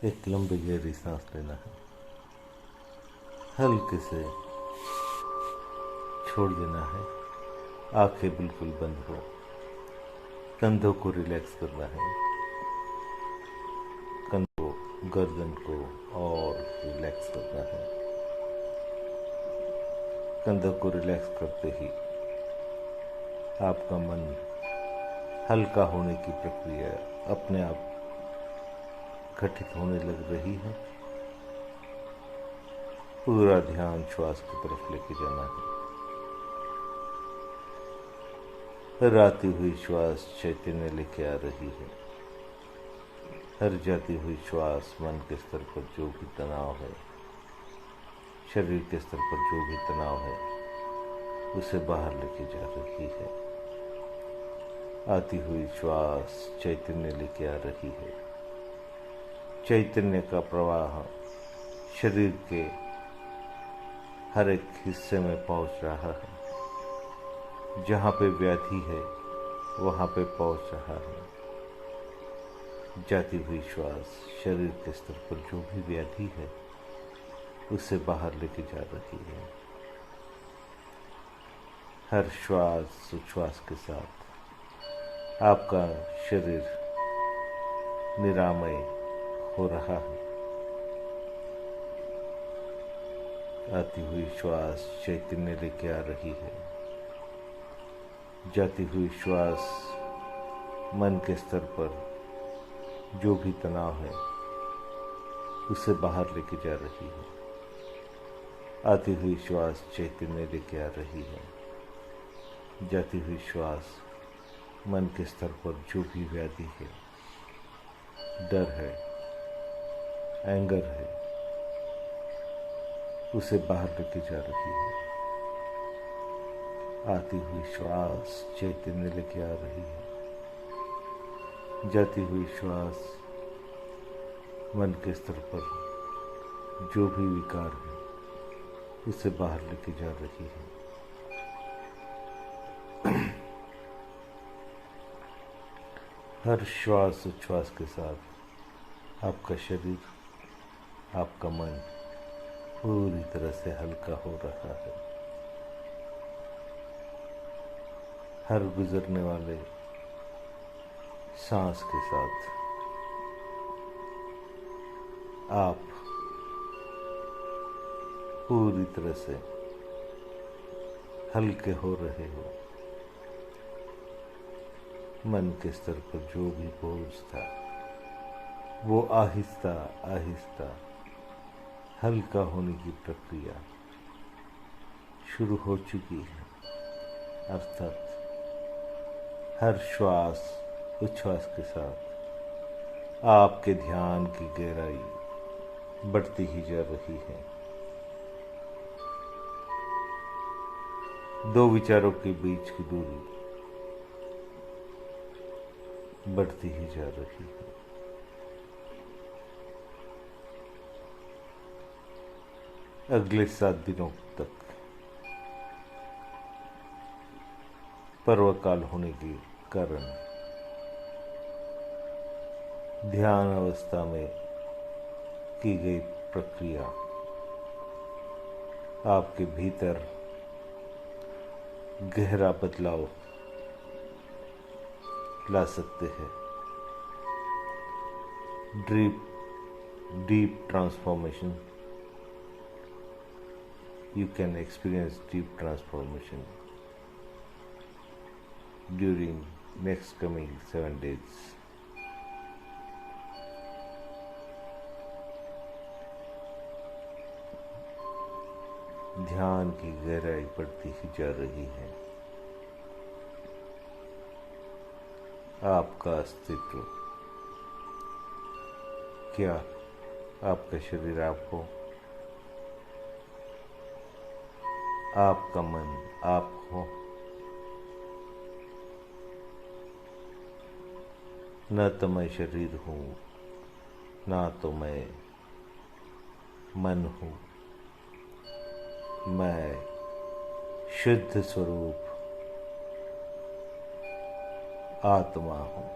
एक लंबी गहरी सांस लेना है। हल्के से छोड़ देना है। आंखें बिल्कुल बंद हो। कंधों को रिलैक्स करना है। कंधों, गर्दन को और रिलैक्स करना है। कंधों को रिलैक्स करते ही आपका मन हल्का होने की प्रक्रिया अपने आप घटित होने लग रही है। पूरा ध्यान श्वास की तरफ लेके जाना है। हर आती हुई श्वास चैतन्य लेके आ रही है। हर जाती हुई श्वास मन के स्तर पर जो भी तनाव है, शरीर के स्तर पर जो भी तनाव है, उसे बाहर लेके जा रही है। आती हुई श्वास चैतन्य लेके आ रही है। चैतन्य का प्रवाह शरीर के हर एक हिस्से में पहुंच रहा है। जहाँ पे व्याधि है वहाँ पे पहुंच रहा है। जाती हुई श्वास शरीर के स्तर पर जो भी व्याधि है उसे बाहर लेके जा रही है। हर श्वास उच्छ्वास के साथ आपका शरीर निरामय हो रहा है। आती हुई श्वास चैतन्य लेके आ रही है। जाती हुई श्वास मन के स्तर पर जो भी तनाव है उसे बाहर लेके जा रही है। आती हुई श्वास चैतन्य लेके आ रही है। जाती हुई श्वास मन के स्तर पर जो भी व्याधि है, डर है, एंगर है, उसे बाहर लेके जा रही है। आती हुई श्वास चैतन्य लेके आ रही है। जाती हुई श्वास मन के स्तर पर जो भी विकार है उसे बाहर लेके जा रही है। हर श्वास उच्छ्वास के साथ आपका शरीर, आपका मन पूरी तरह से हल्का हो रहा है। हर गुजरने वाले सांस के साथ आप पूरी तरह से हल्के हो रहे हो। मन के स्तर पर जो भी बोझ था वो आहिस्ता आहिस्ता हल्का होने की प्रक्रिया शुरू हो चुकी है। अर्थात हर श्वास उच्छ्वास के साथ आपके ध्यान की गहराई बढ़ती ही जा रही है। दो विचारों के बीच की दूरी बढ़ती ही जा रही है। अगले 7 दिनों तक पर्वकाल होने के कारण ध्यान अवस्था में की गई प्रक्रिया आपके भीतर गहरा बदलाव ला सकते हैं। Deep transformation, you can experience deep transformation during next coming 7 days. ध्यान की गहराई बढ़ती ही जा रही है। आपका अस्तित्व, क्या आपका शरीर आपको, आपका मन आप हो, न तो मैं शरीर हूँ, ना तो मैं मन हूँ। मैं शुद्ध स्वरूप आत्मा हूँ।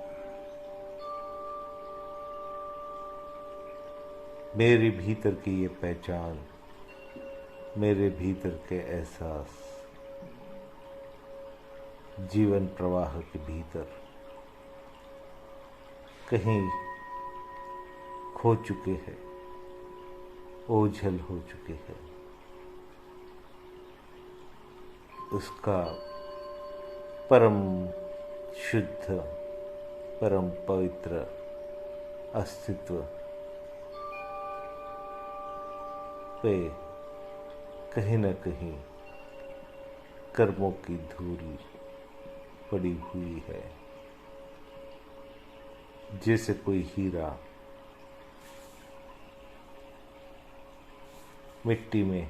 मेरे भीतर की ये पहचान, मेरे भीतर के एहसास जीवन प्रवाह के भीतर कहीं खो चुके हैं, ओझल हो चुके हैं। उसका परम शुद्ध, परम पवित्र अस्तित्व पे कहीं न कहीं कर्मों की धूल पड़ी हुई है। जैसे कोई हीरा मिट्टी में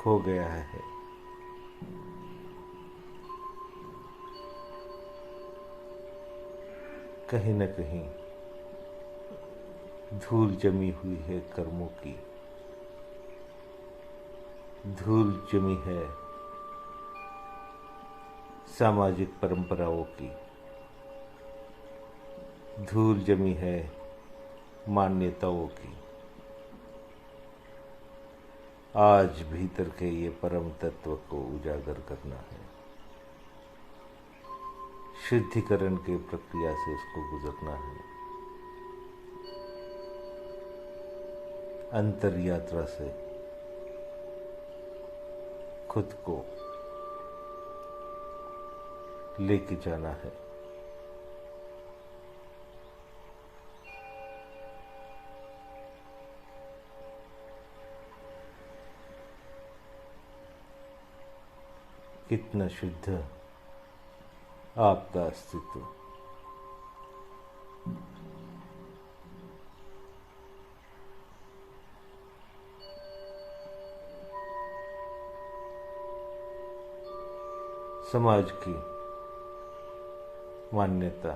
खो गया है। कहीं न कहीं धूल जमी हुई है कर्मों की, धूल जमी है सामाजिक परंपराओं की, धूल जमी है मान्यताओं की। आज भीतर के ये परम तत्व को उजागर करना है, शुद्धिकरण की प्रक्रिया से उसको गुजरना है, अंतर यात्रा से खुद को लेके जाना है। कितना शुद्ध आपका अस्तित्व, समाज की मान्यता,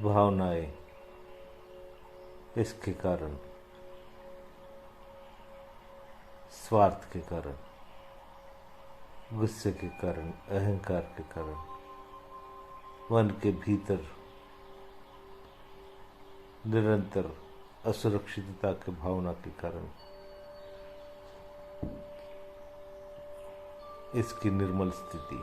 भावनाएं, इसके कारण, स्वार्थ के कारण, गुस्से के कारण, अहंकार के कारण, मन के भीतर निरंतर असुरक्षितता की भावना के कारण इसकी निर्मल स्थिति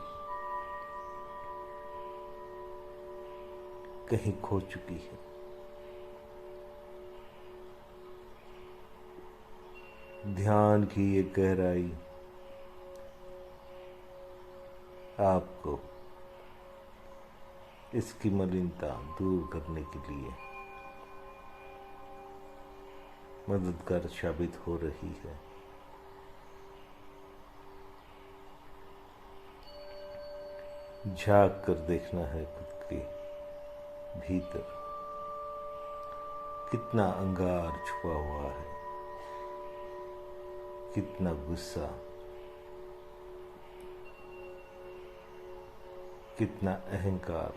कहीं खो चुकी है। ध्यान की ये गहराई आपको इसकी मलिनता दूर करने के लिए मददगार साबित हो रही है। झांक कर देखना है खुद के भीतर कितना अंगार छुपा हुआ है, कितना गुस्सा, कितना अहंकार,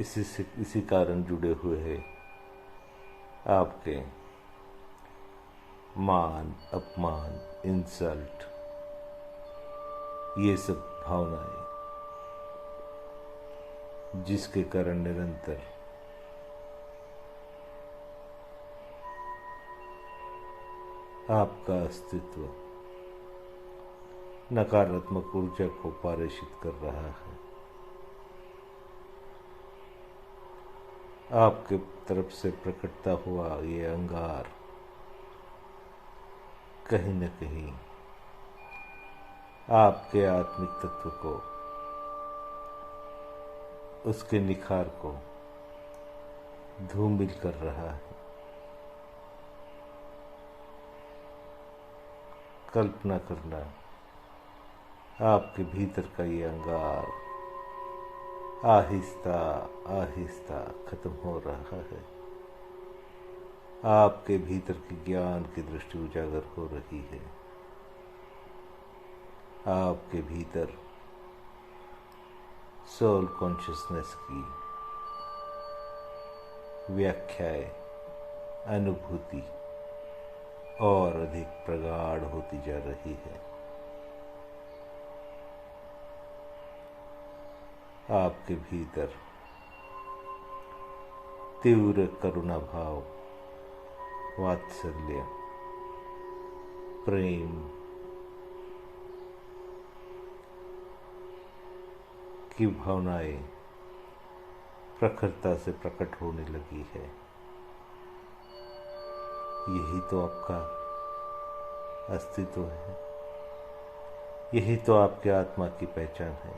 इसी कारण जुड़े हुए हैं आपके मान, अपमान, इंसल्ट, ये सब भावनाएं, जिसके कारण निरंतर आपका अस्तित्व नकारात्मक ऊर्जा को पारेषित कर रहा है। आपके तरफ से प्रकटता हुआ ये अंगार कहीं न कहीं आपके आत्मिक तत्व को, उसके निखार को धूमिल कर रहा है। कल्पना करना, आपके भीतर का ये अंगार आहिस्ता आहिस्ता खत्म हो रहा है। आपके भीतर की ज्ञान की दृष्टि उजागर हो रही है। आपके भीतर सोल कॉन्शियसनेस की व्याख्याएं, अनुभूति और अधिक प्रगाढ़ होती जा रही है। आपके भीतर तीव्र करुणा भाव, वात्सल्य, प्रेम की भावनाएं प्रखरता से प्रकट होने लगी है। यही तो आपका अस्तित्व है, यही तो आपके आत्मा की पहचान है,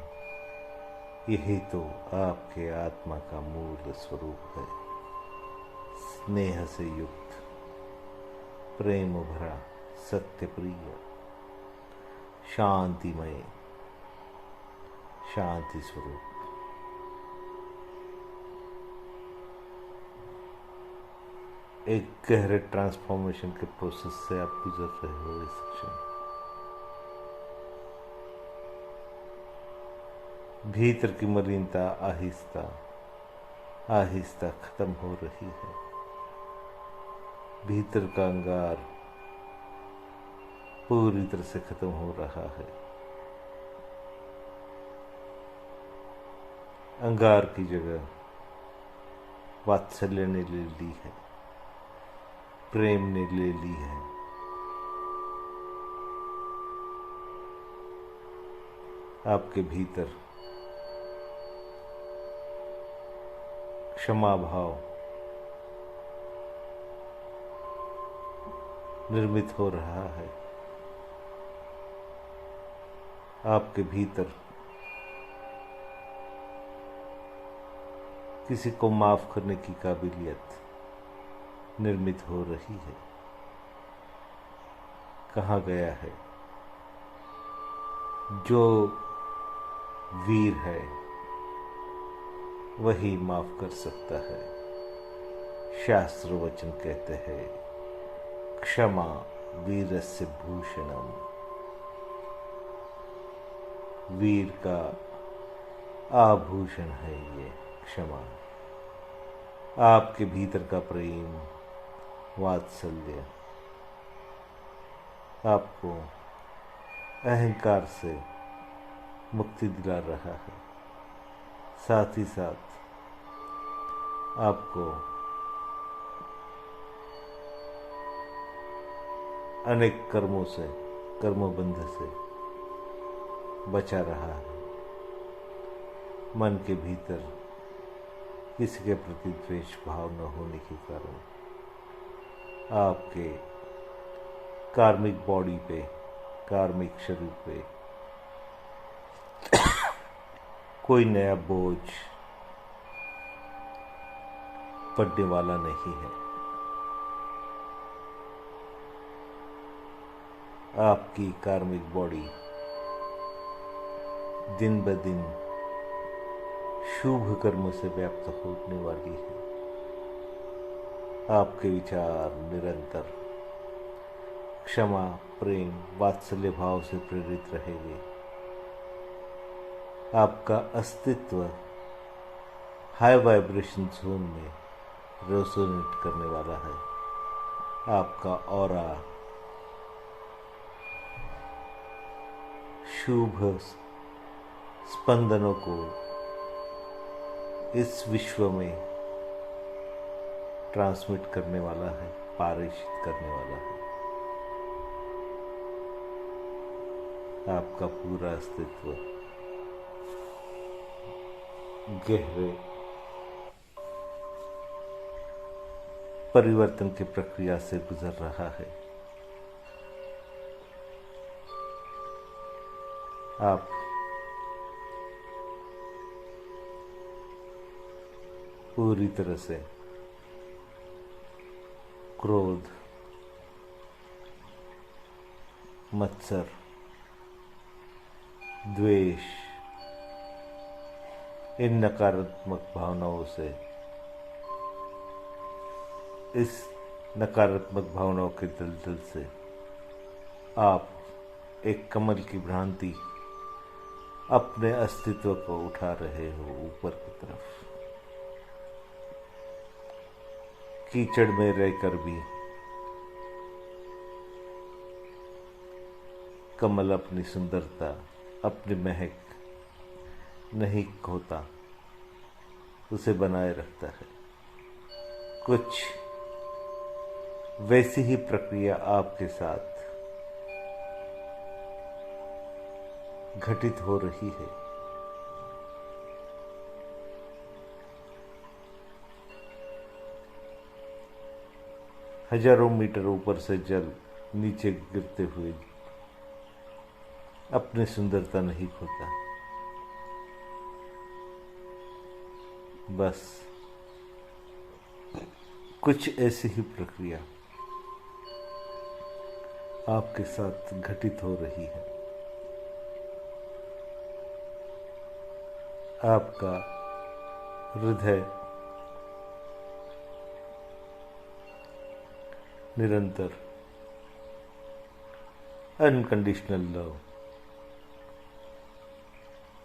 यही तो आपके आत्मा का मूल स्वरूप है। स्नेह से युक्त, प्रेम भरा, सत्य प्रिय, शांतिमय, शांति स्वरूप। एक गहरे ट्रांसफॉर्मेशन के प्रोसेस से आप गुजर रहे हो इस क्षण। भीतर की मलिनता आहिस्ता आहिस्ता खत्म हो रही है। भीतर का अंगार पूरी तरह से खत्म हो रहा है। अंगार की जगह वात्सल्य ने ले ली है, प्रेम ने ले ली है। आपके भीतर क्षमा भाव निर्मित हो रहा है। आपके भीतर किसी को माफ करने की काबिलियत निर्मित हो रही है। कहा गया है, जो वीर है वही माफ कर सकता है। शास्त्र वचन कहते हैं, क्षमा वीरस्य भूषणम। वीर का आभूषण है ये क्षमा। आपके भीतर का प्रेम, वात्सल्य आपको अहंकार से मुक्ति दिला रहा है। साथ ही साथ आपको अनेक कर्मों से, कर्मबंध से बचा रहा है। मन के भीतर किसी के प्रति द्वेष भाव न होने के कारण आपके कार्मिक बॉडी पे, कार्मिक शरीर पे कोई नया बोझ पड़ने वाला नहीं है। आपकी कार्मिक बॉडी दिन ब दिन शुभ कर्म से व्याप्त होने वाली है। आपके विचार निरंतर क्षमा, प्रेम, वात्सल्य भाव से प्रेरित रहेंगे। आपका अस्तित्व हाई वाइब्रेशन जोन में रेजोनेट करने वाला है। आपका ऑरा शुभ स्पंदनों को इस विश्व में ट्रांसमिट करने वाला है, पारित करने वाला है। आपका पूरा अस्तित्व गहरे परिवर्तन की प्रक्रिया से गुजर रहा है। आप पूरी तरह से क्रोध, मत्सर, द्वेष, इन नकारात्मक भावनाओं से, इस नकारात्मक भावनाओं के दलदल से आप एक कमल की भ्रांति अपने अस्तित्व को उठा रहे हो ऊपर की तरफ। कीचड़ में रहकर भी कमल अपनी सुंदरता, अपनी महक नहीं खोता, उसे बनाए रखता है। कुछ वैसी ही प्रक्रिया आपके साथ घटित हो रही है। हजारों मीटर ऊपर से जल नीचे गिरते हुए अपनी सुंदरता नहीं खोता, बस कुछ ऐसी ही प्रक्रिया आपके साथ घटित हो रही है। आपका हृदय निरंतर अनकंडीशनल लव,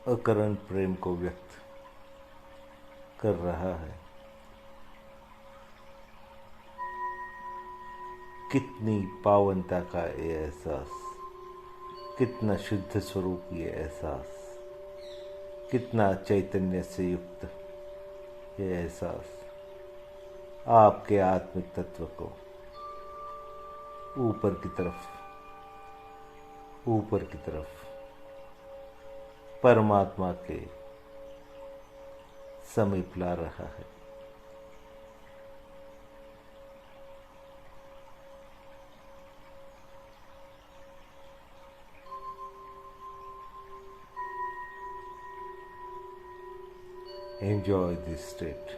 अकरण प्रेम को व्यक्त कर रहा है। कितनी पावनता का ये एहसास, कितना शुद्ध स्वरूप ये एहसास, कितना चैतन्य से युक्त ये एहसास आपके आत्मिक तत्व को ऊपर की तरफ परमात्मा के समीप ला रहा है। Enjoy this state।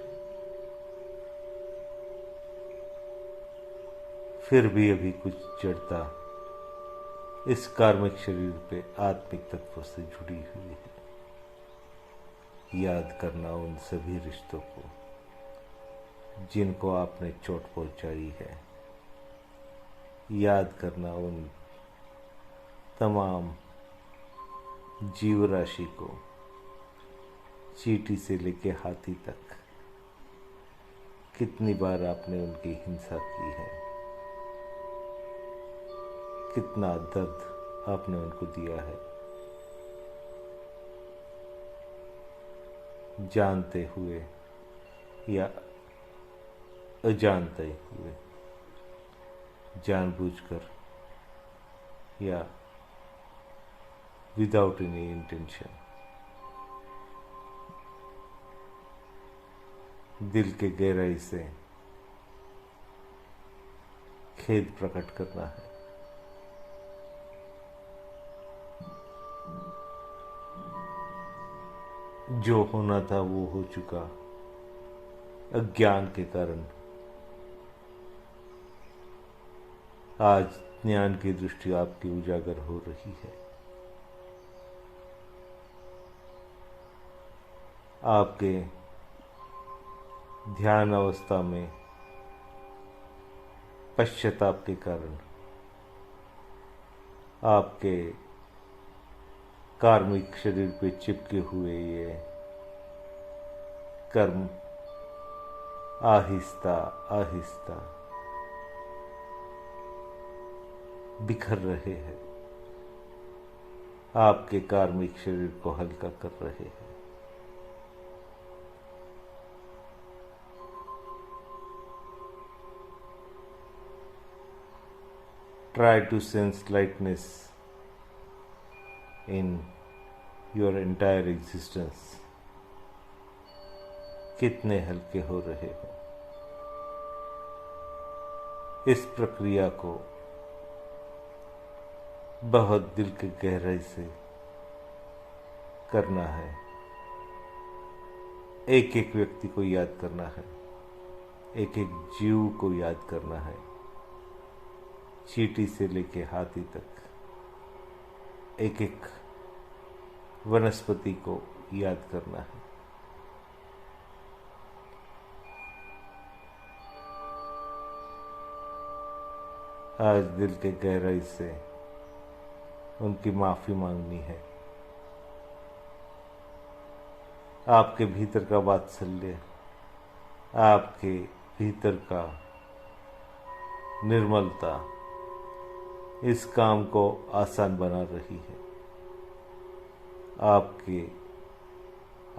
फिर भी अभी कुछ जड़ता इस कार्मिक शरीर पे आत्मिक तत्वों से जुड़ी हुई है। याद करना उन सभी रिश्तों को जिनको आपने चोट पहुंचाई है। याद करना उन तमाम जीव राशि को, चींटी से लेके हाथी तक, कितनी बार आपने उनकी हिंसा की है, कितना दर्द आपने उनको दिया है, जानते हुए या अजानते हुए, जानबूझकर या विदाउट एनी इंटेंशन। दिल के गहराई से खेद प्रकट करना है। जो होना था वो हो चुका, अज्ञान के कारण। आज ज्ञान की दृष्टि आपकी उजागर हो रही है। आपके ध्यान अवस्था में पश्चाताप के कारण आपके कार्मिक शरीर पे चिपके हुए ये कर्म आहिस्ता आहिस्ता बिखर रहे हैं, आपके कार्मिक शरीर को हल्का कर रहे हैं। Try to sense lightness in your entire existence। कितने हल्के हो रहे हो। इस प्रक्रिया को बहुत दिल के गहराई से करना है। एक एक व्यक्ति को याद करना है, एक एक जीव को याद करना है, चींटी से लेके हाथी तक, एक एक वनस्पति को याद करना है। आज दिल के गहराई से उनकी माफी मांगनी है। आपके भीतर का वात्सल्य, आपके भीतर का निर्मलता इस काम को आसान बना रही है।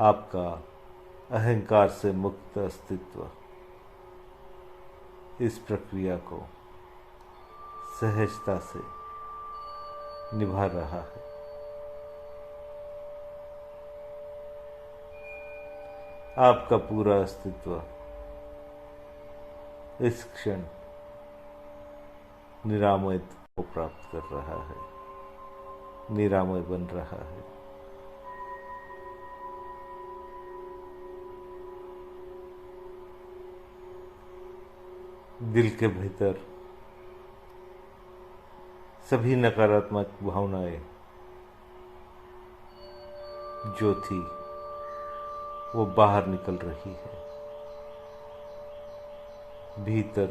आपका अहंकार से मुक्त अस्तित्व इस प्रक्रिया को सहजता से निभा रहा है। आपका पूरा अस्तित्व इस क्षण निरामय को प्राप्त कर रहा है, निरामय बन रहा है। दिल के भीतर सभी नकारात्मक भावनाएं जो थी वो बाहर निकल रही है। भीतर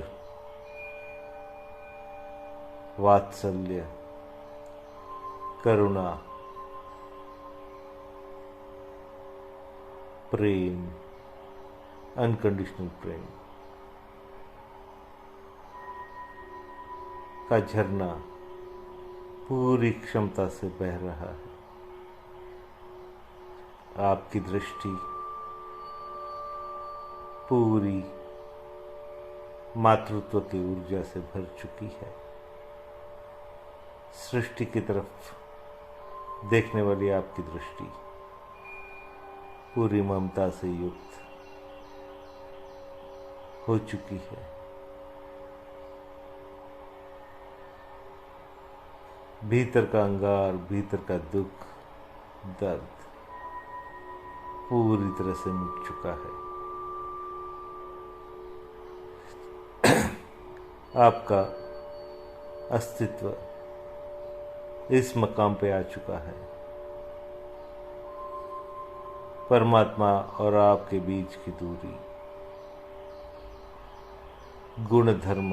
वात्सल्य, करुणा, प्रेम, अनकंडीशनल प्रेम का झरना पूरी क्षमता से बह रहा है। आपकी दृष्टि पूरी मातृत्व की ऊर्जा से भर चुकी है। सृष्टि की तरफ देखने वाली आपकी दृष्टि पूरी ममता से युक्त हो चुकी है। भीतर का अंगार, भीतर का दुख, दर्द पूरी तरह से मिट चुका है। आपका अस्तित्व इस मकाम पे आ चुका है। परमात्मा और आपके बीच की दूरी, गुण धर्म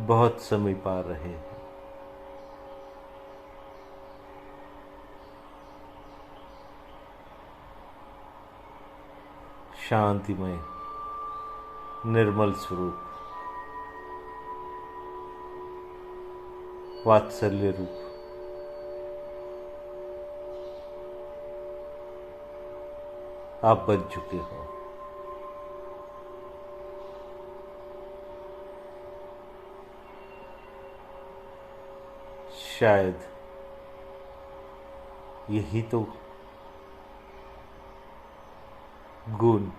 बहुत समीप आ रहे हैं। शांतिमय निर्मल स्वरूप, वात्सल्य रूप आप बन चुके हो। शायद यही तो गुण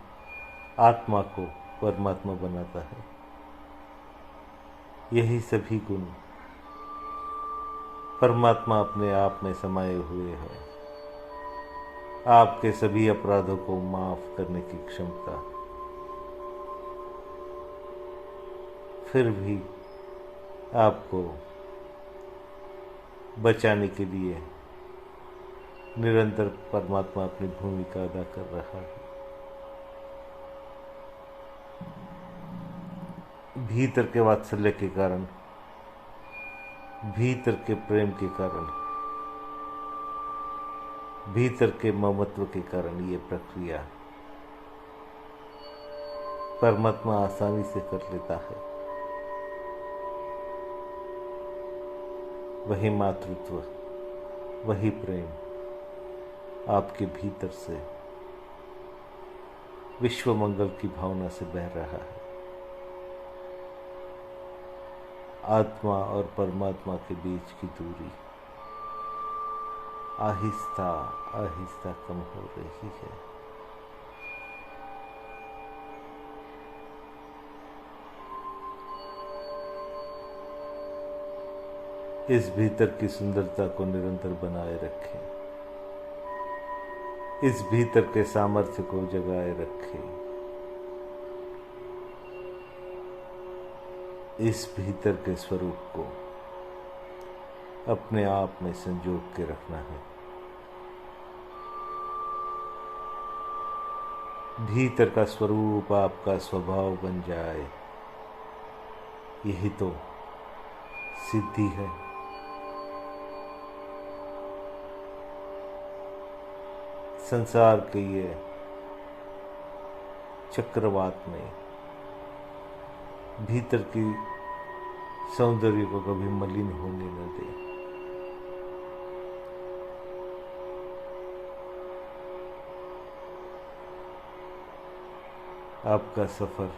आत्मा को परमात्मा बनाता है। यही सभी गुण परमात्मा अपने आप में समाये हुए हैं। आपके सभी अपराधों को माफ करने की क्षमता, फिर भी आपको बचाने के लिए निरंतर परमात्मा अपनी भूमिका अदा कर रहा है। भीतर के वात्सल्य के कारण, भीतर के प्रेम के कारण, भीतर के ममत्व के कारण ये प्रक्रिया परमात्मा आसानी से कर लेता है। वही मातृत्व, वही प्रेम आपके भीतर से विश्व मंगल की भावना से बह रहा है। आत्मा और परमात्मा के बीच की दूरी आहिस्ता आहिस्ता कम हो रही है। इस भीतर की सुंदरता को निरंतर बनाए रखें। इस भीतर के सामर्थ्य को जगाए रखें। इस भीतर के स्वरूप को अपने आप में संजोग के रखना है। भीतर का स्वरूप आपका स्वभाव बन जाए, यही तो सिद्धि है। संसार के ये चक्रवात में भीतर की सौंदर्य को कभी मलिन होने न दे। आपका सफर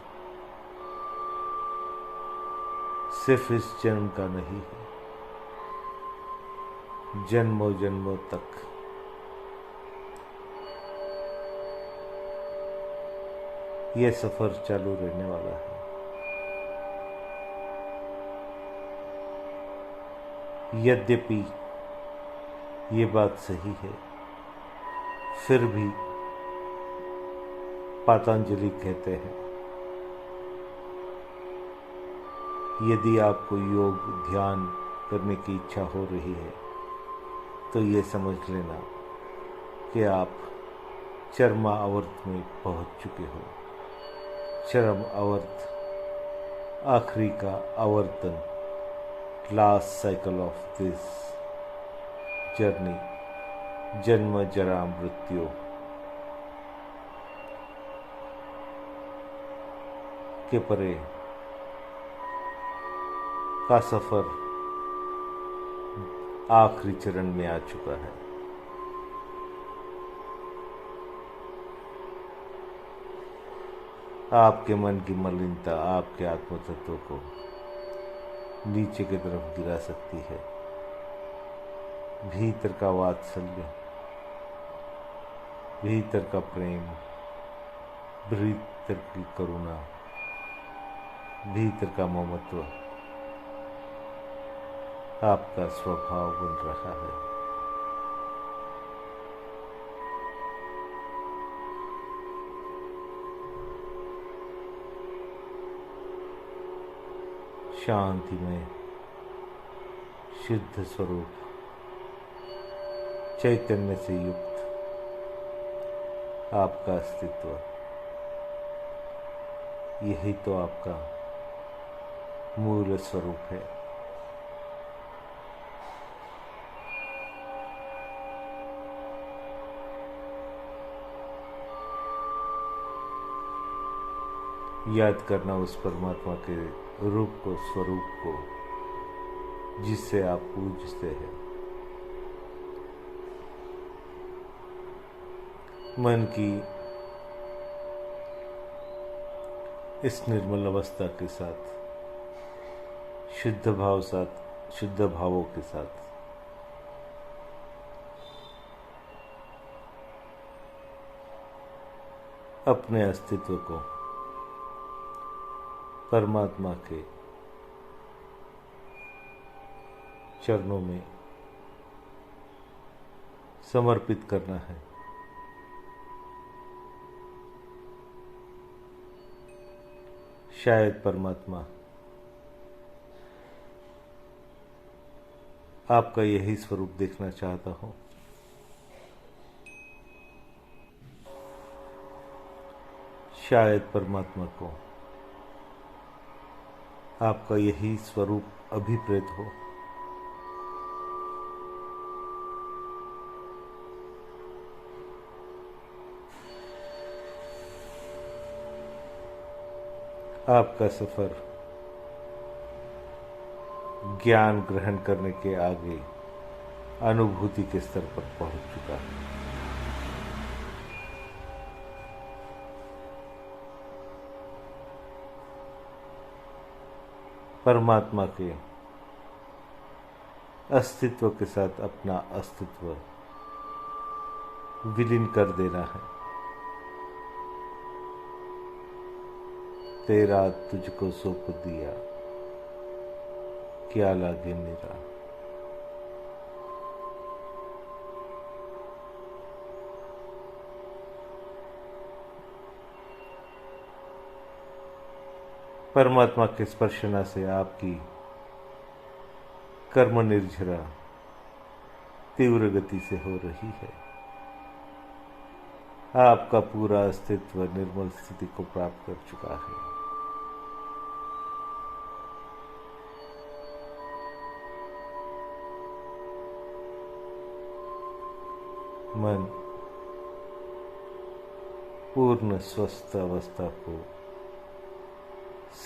सिर्फ इस जन्म का नहीं है, जन्मों जन्मों तक यह सफर चालू रहने वाला है। यद्यपि ये बात सही है, फिर भी पतंजलि कहते हैं, यदि आपको योग ध्यान करने की इच्छा हो रही है तो ये समझ लेना कि आप चरमावर्त में पहुंच चुके हो। चरम आवर्त, आखिरी का आवर्तन, last cycle of this journey, जन्म जरा मृत्यु के परे का सफर आखिरी चरण में आ चुका है। आपके मन की मलिनता आपके आत्म तत्व को नीचे की तरफ गिरा सकती है। भीतर का वात्सल्य, भीतर का प्रेम, भीतर की करुणा, भीतर का ममत्व आपका स्वभाव बन रहा है। शांति में शुद्ध स्वरूप, चैतन्य से युक्त आपका अस्तित्व, यही तो आपका मूल स्वरूप है। याद करना उस परमात्मा के रूप को, स्वरूप को, जिससे आप पूजते हैं। मन की इस निर्मल अवस्था के साथ, शुद्ध भावों के साथ अपने अस्तित्व को परमात्मा के चरणों में समर्पित करना है। शायद परमात्मा आपका यही स्वरूप देखना चाहता हो। शायद परमात्मा को आपका यही स्वरूप अभिप्रेत हो। आपका सफर ज्ञान ग्रहण करने के आगे अनुभूति के स्तर पर पहुंच चुका है। परमात्मा के अस्तित्व के साथ अपना अस्तित्व विलीन कर देना है। तेरा तुझको सौंप दिया, क्या लागे मेरा। परमात्मा के स्पर्शना से आपकी कर्म निर्झरा तीव्र गति से हो रही है। आपका पूरा अस्तित्व निर्मल स्थिति को प्राप्त कर चुका है। मन पूर्ण स्वस्थ अवस्था को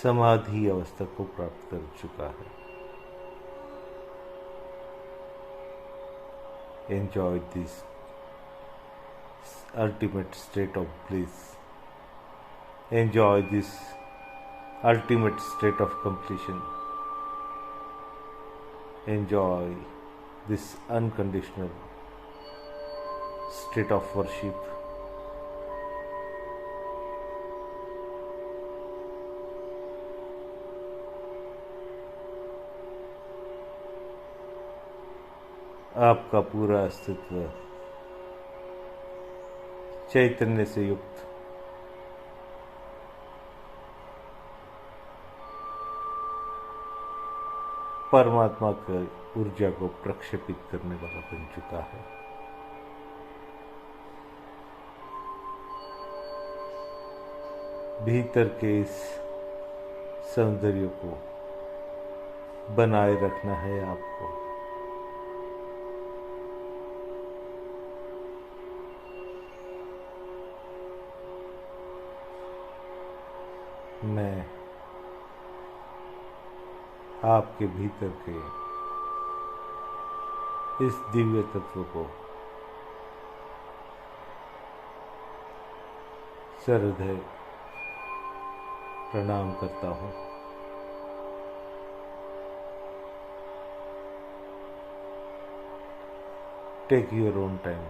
समाधि अवस्था को प्राप्त कर चुका है। Enjoy this ultimate state of bliss. Enjoy this ultimate state of completion. Enjoy this unconditional state of worship. आपका पूरा अस्तित्व चैतन्य से युक्त परमात्मा की ऊर्जा को प्रक्षेपित करने वाला बन चुका है। भीतर के इस सौंदर्य को बनाए रखना है आपको। मैं आपके भीतर के इस दिव्य तत्व को सहृदय प्रणाम करता हूँ। Take your own time.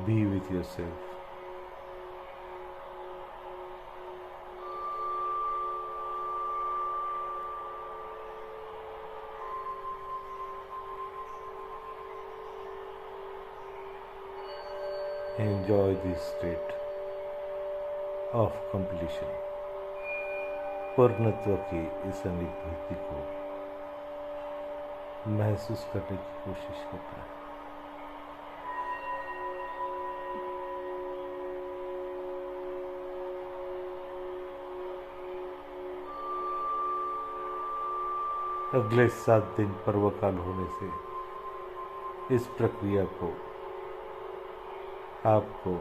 Be with yourself. Enjoy this state of completion. पूर्णत्व की इस अनुभूति को महसूस करने की कोशिश करता है। अगले 7 दिन पर्वकाल होने से इस प्रक्रिया को आपको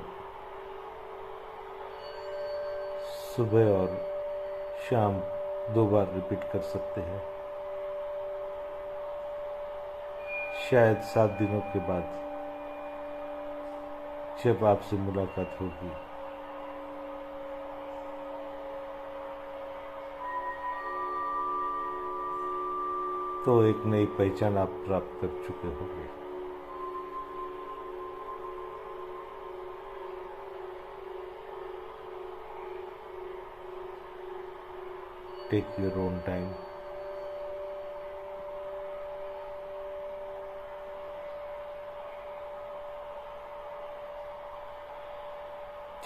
सुबह और शाम 2 बार रिपीट कर सकते हैं। शायद 7 दिनों के बाद जब आपसे मुलाकात होगी तो एक नई पहचान आप प्राप्त कर चुके होंगे। Take your own time.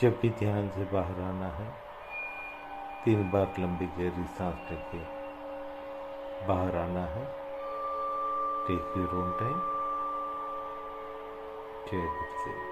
जब भी ध्यान से बाहर आना है 3 बार लंबी गहरी सांस लेके बाहर आना है। Take your own time. जय गुरु।